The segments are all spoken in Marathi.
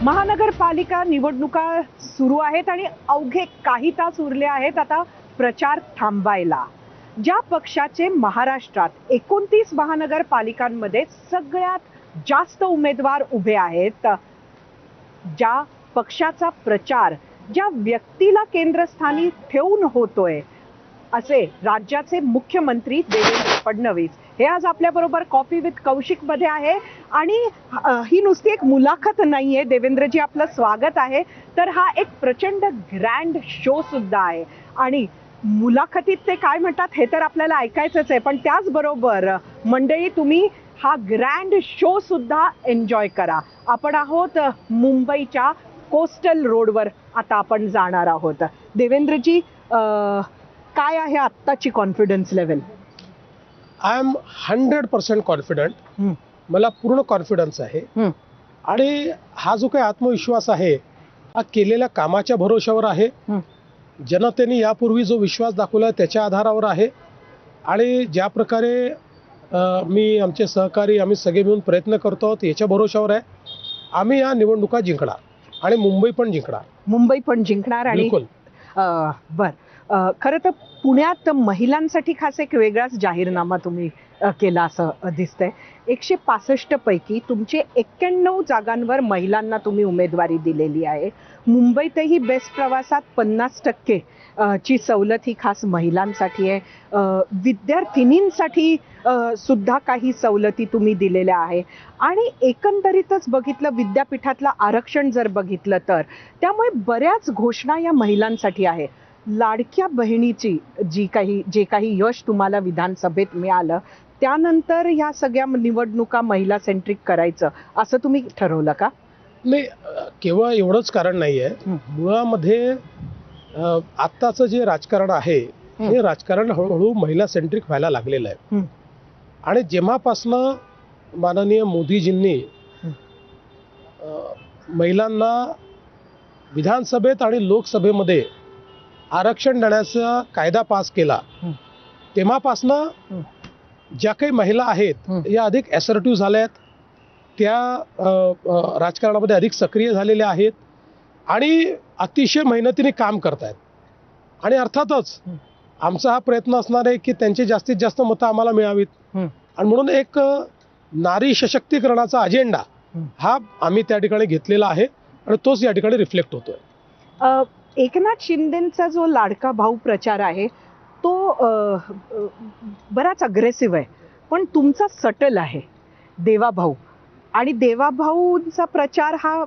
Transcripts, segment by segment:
महानगरपालिका निवडणुका सुरू आहेत आणि अवघे काही तास उरले आहेत आता प्रचार थांबायला. ज्या पक्षाचे महाराष्ट्रात 29 महानगरपालिकांमध्ये सगळ्यात जास्त उमेदवार उभे आहेत, ज्या पक्षाचा प्रचार ज्या व्यक्तीला केंद्रस्थानी ठेवून होतोय, असे राज्याचे मुख्यमंत्री देवेंद्र फडणवीस हे आज आपल्या बरोबर कॉफी विथ कौशिक मध्ये आहे. आणि ही नुसती एक मुलाखत नाहीये. देवेंद्रजी, आपलं स्वागत आहे. तर हा एक प्रचंड ग्रँड शो सुद्धा आहे आणि मुलाखतीत ते काय म्हणतात हे तर आपल्याला ऐकायचंच आहे, पण त्याचबरोबर मंडळी तुम्ही हा ग्रँड शो सुद्धा एन्जॉय करा. आपण आहोत मुंबईच्या कोस्टल रोडवर, आता आपण जाणार आहोत. देवेंद्रजी, काय आहे आत्ताची confidence level? I am 100% confident. मला पूर्ण कॉन्फिडन्स आहे आणि हा जो काही आत्मविश्वास आहे हा केलेल्या कामाच्या भरोश्यावर आहे. जनतेने यापूर्वी जो विश्वास दाखवला त्याच्या आधारावर आहे आणि ज्या प्रकारे मी आमचे सहकारी आम्ही सगळे मिळून प्रयत्न करतो आहोत याच्या भरोश्यावर आहे. आम्ही या निवडणुका जिंकणार आणि मुंबई पण जिंकणार. मुंबई पण जिंकणार. आणि खरं तर पुण्यात महिलांसाठी खास एक वेगळाच जाहीरनामा तुम्ही केला असं दिसतंय. 165 पैकी तुमचे 91 जागांवर महिलांना तुम्ही उमेदवारी दिलेली आहे. मुंबईतही बेस्ट प्रवासात 50% ची सवलत ही खास महिलांसाठी आहे. विद्यार्थिनींसाठी सुद्धा काही सवलती तुम्ही दिलेल्या आहे आणि एकंदरीतच बघितलं विद्यापीठातलं आरक्षण जर बघितलं तर त्यामुळे बऱ्याच घोषणा या महिलांसाठी आहे. लाडक्या बहिणीची जे काही यश तुम्हाला विधानसभेत मिळालं त्यानंतर ह्या सगळ्या निवडणुका महिला सेंट्रिक करायचं असं तुम्ही ठरवलं का? नाही, केवळ एवढंच कारण नाहीये. मुळामध्ये आत्ताचं जे राजकारण आहे हे राजकारण हळूहळू महिला सेंट्रिक व्हायला लागलेलं आहे. आणि जेव्हापासनं माननीय मोदीजींनी महिलांना विधानसभेत आणि लोकसभेमध्ये आरक्षण देण्याचा कायदा पास केला तेव्हापासनं ज्या काही महिला आहेत या अधिक ॲसर्टिव्ह झाल्या आहेत, त्या राजकारणामध्ये अधिक सक्रिय झालेल्या आहेत आणि अतिशय मेहनतीने काम करत आहेत. आणि अर्थातच आमचा हा प्रयत्न असणार आहे की त्यांची जास्तीत जास्त मतं आम्हाला मिळावीत आणि म्हणून एक नारी सशक्तीकरणाचा अजेंडा हा आम्ही त्या ठिकाणी घेतलेला आहे आणि तोच या ठिकाणी रिफ्लेक्ट होतोय. एकनाथ शिंदेचा जो लाडका भाऊ प्रचार आहे तो बराच अग्रेसिव्ह आहे, पण तुमचा सटल आहे देवाभाऊ. आणि देवाभाऊंचा प्रचार हा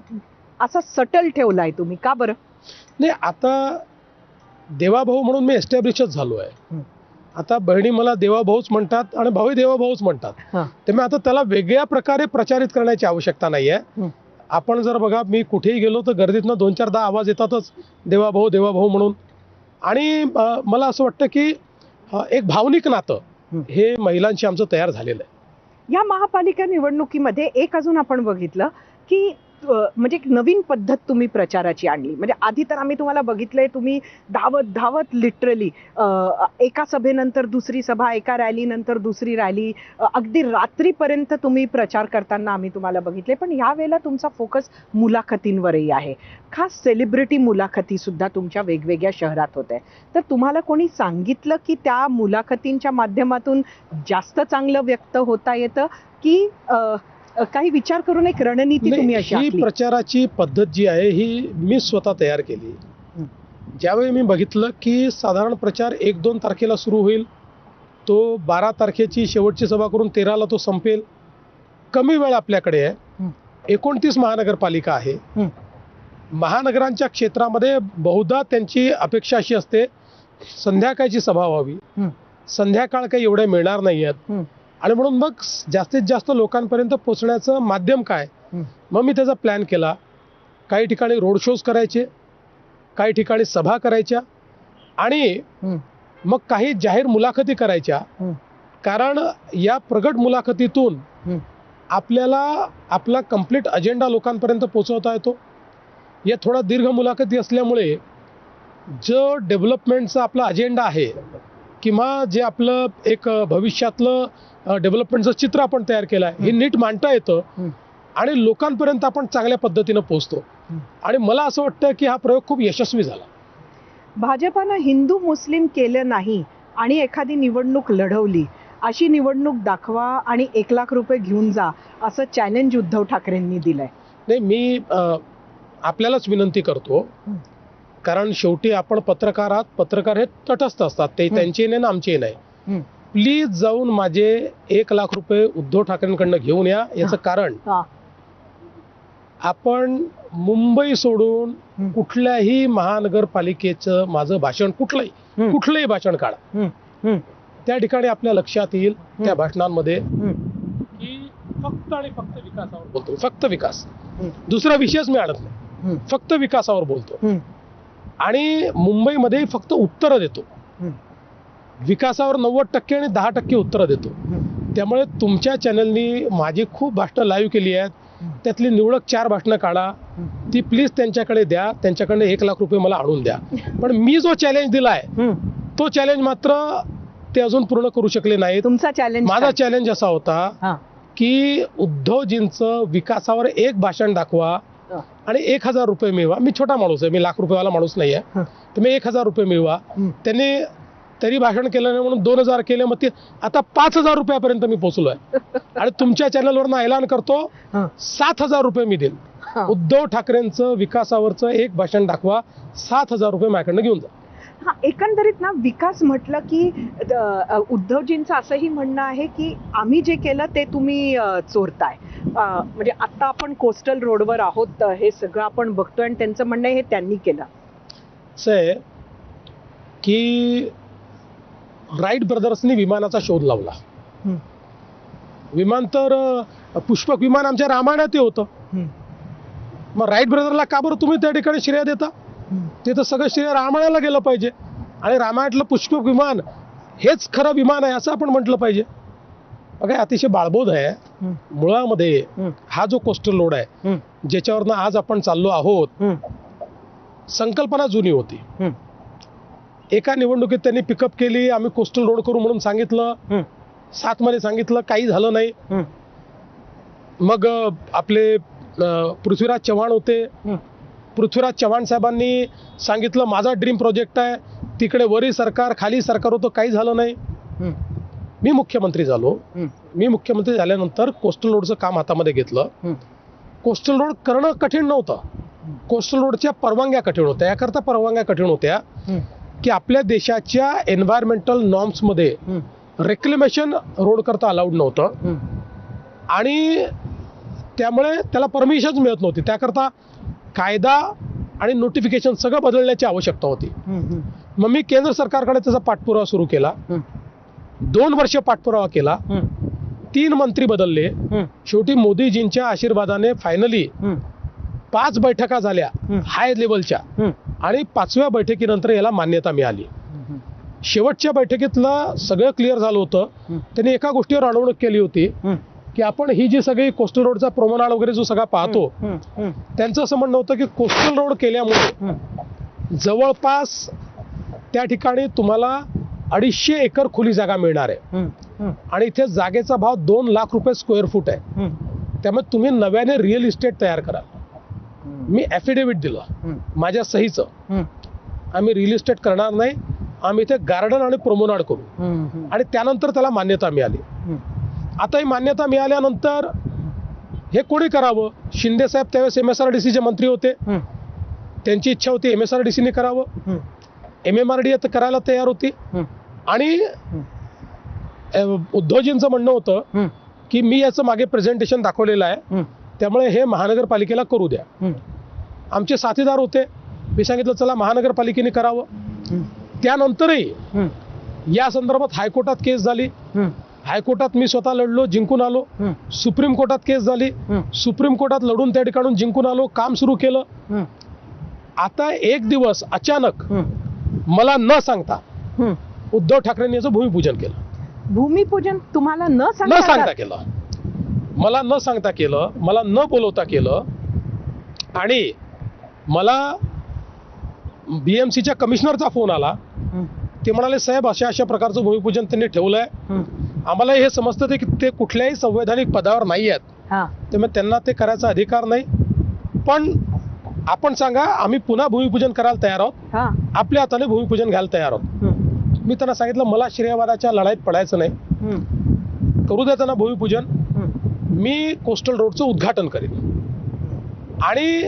असा सटल ठेवलाय तुम्ही, का बरं? नाही, आता देवाभाऊ म्हणून मी एस्टॅब्लिशच झालो आहे. आता बहिणी मला देवाभाऊच म्हणतात आणि भाऊ देवाभाऊच म्हणतात. त्यामुळे आता त्याला वेगळ्या प्रकारे प्रचारित करण्याची आवश्यकता नाही आहे. आपण जर बघा, मी कुठेही गेलो तर गर्दीतनं 2-4 आवाज येतातच देवाभाऊ देवाभाऊ म्हणून. आणि मला असं वाटतं की एक भावनिक नातं हे महिलांशी आमचं तयार झालेलं आहे. या महापालिका निवडणुकीमध्ये एक अजून आपण बघितलं की म्हणजे एक नवीन पद्धत तुम्ही प्रचाराची आणली. म्हणजे आधी तर आम्ही तुम्हाला बघितलंय तुम्ही धावत धावत लिटरली एका सभेनंतर दुसरी सभा, एका रॅली नंतर दुसरी रॅली, अगदी रात्रीपर्यंत तुम्ही प्रचार करताना आम्ही तुम्हाला बघितले. पण यावेळेला तुमचा फोकस मुलाखतींवरही आहे. खास सेलिब्रिटी मुलाखती सुद्धा तुमच्या वेगवेगळ्या शहरात होत आहे. तर तुम्हाला कोणी सांगितलं की त्या मुलाखतींच्या माध्यमातून जास्त चांगलं व्यक्त होता येतं की काही विचार करून एक रणनीती तुम्ही अशी ही प्रचाराची पद्धत जी आहे ही मी स्वतः तयार केली. ज्यावेळी मी बघितलं की साधारण प्रचार 1-2 तारखेला सुरू होईल, तो 12 तारखेची शेवटची सभा करून 13ला तो संपेल. कमी वेळ आपल्याकडे आहे. 29 महानगरपालिका आहे. महानगरांच्या क्षेत्रामध्ये बहुधा त्यांची अपेक्षा अशी असते संध्याकाळची सभा व्हावी. संध्याकाळ काही एवढे मिळणार नाही आहेत आणि म्हणून मग जास्तीत जास्त लोकांपर्यंत पोहोचण्याचं माध्यम काय, मग मी त्याचा प्लॅन केला. काही ठिकाणी रोड शोज करायचे, काही ठिकाणी सभा करायच्या आणि मग काही जाहीर मुलाखती करायच्या. कारण या प्रगट मुलाखतीतून आपल्याला आपला कंप्लीट अजेंडा लोकांपर्यंत पोहोचवता येतो. या थोडा दीर्घ मुलाखती असल्यामुळे जो डेव्हलपमेंटचा आपला अजेंडा आहे किंवा जे आपलं एक भविष्यातलं डेव्हलपमेंटचं चित्र आपण तयार केलं आहे हे नीट मांडता येतं. आणि लोकांपर्यंत आपण चांगल्या पद्धतीनं पोहोचतो. आणि मला असं वाटतं की हा प्रयोग खूप यशस्वी झाला. भाजपानं हिंदू मुस्लिम केलं नाही आणि एखादी निवडणूक लढवली, अशी निवडणूक दाखवा आणि 1 लाख रुपये घेऊन जा, असं चॅलेंज उद्धव ठाकरेंनी दिलंय. नाही, मी आपल्यालाच विनंती करतो, कारण शेवटी आपण पत्रकार आहात. पत्रकार हे तटस्थ असतात, ते त्यांचे नाही ना आमचे नाही. प्लीज जाऊन माझे 1 लाख रुपये उद्धव ठाकरेंकडनं घेऊन या. याचं कारण, आपण मुंबई सोडून कुठल्याही महानगरपालिकेचं माझं भाषण, कुठलंही भाषण काढा, त्या ठिकाणी आपल्या लक्षात येईल त्या भाषणांमध्ये की फक्त आणि फक्त विकासावर बोलतो. फक्त विकास, दुसरा विषयच मी आणत नाही. फक्त विकासावर बोलतो आणि मुंबईमध्ये फक्त उत्तरं देतो. विकासावर 90% आणि 10% उत्तरं देतो. त्यामुळे तुमच्या चॅनलनी माझी खूप भाषणं लाईव्ह केली आहेत, त्यातली निवडक 4 भाषणं काढा, ती प्लीज त्यांच्याकडे द्या. त्यांच्याकडे 1 लाख रुपये मला आणून द्या. पण मी जो चॅलेंज दिलाय तो चॅलेंज मात्र ते अजून पूर्ण करू शकले नाहीत. तुमचा चॅलेंज? माझा चॅलेंज असा होता की उद्धवजींचं विकासावर एक भाषण दाखवा आणि 1000 रुपये मिळवा. मी छोटा माणूस आहे, मी लाख रुपयेवाला माणूस नाही आहे, तर मी 1000 रुपये मिळवा. त्यांनी तरी भाषण केलं नाही म्हणून 2000 केले, मग ते आता 5000 रुपयापर्यंत मी पोहोचलोय. आणि तुमच्या चॅनलवरनं ऐलान करतो 7000 रुपये मी देईन. उद्धव ठाकरेंचं विकासावरचं एक भाषण दाखवा, 7000 रुपये माझ्याकडनं घेऊन जा. हा, एकंदरीत ना विकास म्हटलं की उद्धवजींचं असंही म्हणणं आहे की आम्ही जे केलं ते तुम्ही चोरताय. म्हणजे आता आपण कोस्टल रोडवर आहोत, हे सगळं आपण बघतोय आणि त्यांचं म्हणणं आहे हे त्यांनी केलं. असं आहे की राईट ब्रदर्सनी विमानाचा शोध लावला. विमान तर पुष्पक विमान आमच्या रामायणात होतं. मग राईट ब्रदरला का बरं तुम्ही त्या ठिकाणी श्रेय देता? ते तर सगळं श्रेय रामायणाला गेलं पाहिजे आणि रामायणातलं पुष्पक विमान हेच खरं विमान आहे असं आपण म्हटलं पाहिजे. बघा, अतिशय बाळबोध आहे. मुळामध्ये हा जो कोस्टल रोड आहे ज्याच्यावरनं आज आपण चाललो आहोत, संकल्पना जुनी होती. एका निवडणुकीत त्यांनी पिकअप केली, आम्ही कोस्टल रोड करू म्हणून सांगितलं, 7 मध्ये सांगितलं, काही झालं नाही. मग आपले पृथ्वीराज चव्हाण होते. पृथ्वीराज चव्हाण साहेबांनी सांगितलं माझा ड्रीम प्रोजेक्ट आहे, तिकडे वरी सरकार खाली सरकार होतं, काही झालं नाही. मी मुख्यमंत्री झालो. मी मुख्यमंत्री झाल्यानंतर कोस्टल रोडचं काम हातामध्ये घेतलं. कोस्टल रोड करणं कठीण नव्हतं, कोस्टल रोडच्या परवानग्या कठीण होत्या. याकरता परवानग्या कठीण होत्या की आपल्या देशाच्या एन्व्हायरमेंटल नॉर्म्समध्ये रेक्लेमेशन रोड करता अलाउड नव्हतं आणि त्यामुळे त्याला परमिशन मिळत नव्हती. त्याकरता कायदा आणि नोटिफिकेशन सगळं बदलण्याची आवश्यकता होती. मग मी केंद्र सरकारकडे त्याचा पाठपुरावा सुरू केला. 2 वर्ष पाठपुरावा केला, 3 मंत्री बदलले. शेवटी मोदीजींच्या आशीर्वादाने फायनली 5 बैठका झाल्या हाय लेवलच्या आणि 5व्या बैठकीनंतर याला मान्यता मिळाली. शेवटच्या बैठकीतलं सगळं क्लिअर झालं होतं. त्यांनी एका गोष्टीवर अडवणूक केली होती की आपण ही जी सगळी कोस्टल रोडचा प्रोमनाड वगैरे जो सगळा पाहतो, त्यांचं असं म्हणणं होतं की कोस्टल रोड केल्यामुळे जवळपास त्या ठिकाणी तुम्हाला 250 एकर खुली जागा मिळणार आहे आणि इथे जागेचा भाव 2 लाख रुपये स्क्वेअर फूट आहे. त्यामुळे तुम्ही नव्याने रिअल इस्टेट तयार करा. मी ॲफिडेव्हिट दिलं माझ्या सहीचं, आम्ही रिअल इस्टेट करणार नाही, आम्ही इथे गार्डन आणि प्रोमोनाड करू. आणि त्यानंतर त्याला मान्यता मिळाली. आता ही मान्यता मिळाल्यानंतर हे कोणी करावं? शिंदे साहेब त्यावेळेस MSRDCचे मंत्री होते, त्यांची इच्छा होती MSRDCने करावं. MMRDA तर करायला तयार होती आणि उद्धवजींचं म्हणणं होतं की मी याचं मागे प्रेझेंटेशन दाखवलेलं आहे, त्यामुळे हे महानगरपालिकेला करू द्या. आमचे साथीदार होते, मी सांगितलं चला महानगरपालिकेने करावं. त्यानंतरही या संदर्भात हायकोर्टात केस झाली. हायकोर्टात मी स्वतः लढलो, जिंकून आलो. सुप्रीम कोर्टात केस झाली, सुप्रीम कोर्टात लढून त्या ठिकाणून जिंकून आलो, काम सुरू केलं. आता एक दिवस अचानक मला न सांगता उद्धव ठाकरेंनी याचं भूमिपूजन केलं. भूमिपूजन तुम्हाला न सांगता केलं, मला न सांगता केलं, मला न बोलवता केलं. आणि मला BMCच्या कमिशनरचा फोन आला. ते म्हणाले साहेब अशा अशा प्रकारचं भूमिपूजन त्यांनी ठेवलंय, आम्हाला हे समजतं की ते कुठल्याही संवैधानिक पदावर नाही आहेत, हा त्यामुळे त्यांना ते करायचा अधिकार नाही. पण आपण सांगा, आम्ही पुन्हा भूमिपूजन करायला तयार आहोत, हा आपल्या हाताने भूमिपूजन घ्यायला तयार आहोत. मी त्यांना सांगितलं, मला श्रेयवादाच्या लढाईत पडायचं नाही, करू द्या त्यांना भूमिपूजन, मी कोस्टल रोडचं उद्घाटन करेन. आणि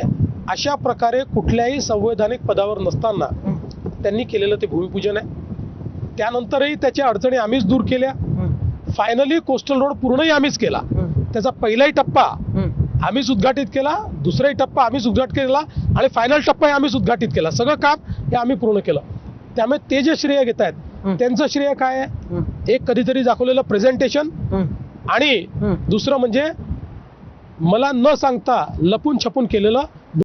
अशा प्रकारे कुठल्याही संवैधानिक पदावर नसताना त्यांनी केलेलं ते भूमिपूजन आहे. त्यानंतरही त्याच्या अडचणी आम्हीच दूर केल्या. फायनली कोस्टल रोड पूर्णही आम्हीच केला. त्याचा पहिलाही टप्पा आम्हीच उद्घाटित केला, दुसराही टप्पा आम्हीच उद्घाटित केला आणि फायनल टप्पाही आम्हीच उद्घाटित केला. सगळं काम हे आम्ही पूर्ण केलं. त्यामुळे ते जे श्रेय घेत आहेत त्यांचं श्रेय काय आहे? एक कधीतरी दाखवलेलं प्रेझेंटेशन आणि दुसरं म्हणजे मला न सांगता लपून छपून केलेलं